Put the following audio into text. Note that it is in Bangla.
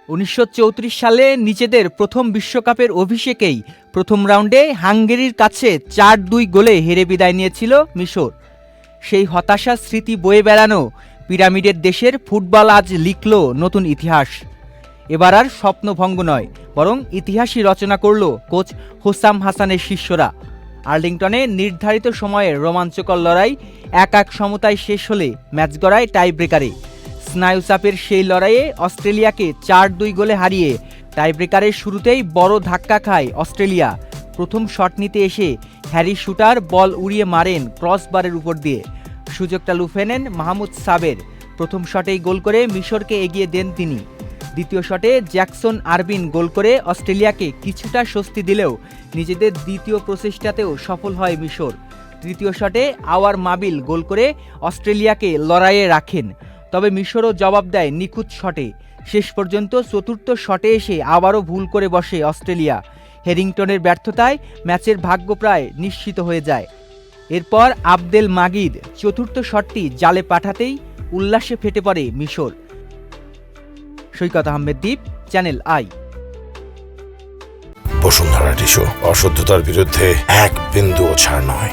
1934 সালে নিজেদের প্রথম বিশ্বকাপের অভিষেকেই প্রথম রাউন্ডে হাঙ্গেরির কাছে 4-2 গোলে হেরে বিদায় নিয়েছিল মিশর। সেই হতাশার স্মৃতি বয়ে বেড়ানো পিরামিডের দেশের ফুটবল আজ লিখল নতুন ইতিহাস। এবার আর স্বপ্নভঙ্গ নয়, বরং ইতিহাসই রচনা করল কোচ হোসাম হাসানের শিষ্যরা। আর্লিংটনে নির্ধারিত সময়ে রোমাঞ্চকর লড়াই 1-1 সমতায় শেষ হলে ম্যাচ গড়ায় টাই ব্রেকারে। স্নায়ুচাপের সেই লড়াইয়ে অস্ট্রেলিয়াকে 4-2 গোলে হারিয়ে টাইব্রেকারের শুরুতেই বড় ধাক্কা খায় অস্ট্রেলিয়া। প্রথম শট নিতে এসে হ্যারি শুটার বল উড়িয়ে মারেন ক্রসবারের উপর দিয়ে। সুযোগটা লুফে নেন মাহমুদ সাবের। প্রথম শটেই গোল করে মিশরকে এগিয়ে দেন তিনি। দ্বিতীয় শটে জ্যাকসন আরবিন গোল করে অস্ট্রেলিয়াকে কিছুটা স্বস্তি দিলেও নিজেদের দ্বিতীয় প্রচেষ্টাতেও সফল হয় মিশর। তৃতীয় শটে আওয়ার মাবিল গোল করে অস্ট্রেলিয়াকে লড়াইয়ে রাখেন। তবে মিশরও জবাব দেয় নিখুঁত শটে। শেষ পর্যন্ত চতুর্থ শটে এসে আবারও ভুল করে বসে অস্ট্রেলিয়া। হেরিংটনের ব্যর্থতায় ম্যাচের ভাগ্য প্রায় নিশ্চিত হয়ে যায়। এরপর আবদেল মাগিদ চতুর্থ শটটি জালে পাঠাতেই উল্লাসে ফেটে পড়ে মিশর। সৈকত আহমেদ দীপ, চ্যানেল আই। বসুন্ধরা টিস্যু, অশুদ্ধতার বিরুদ্ধে এক বিন্দুও ছাড় নয়।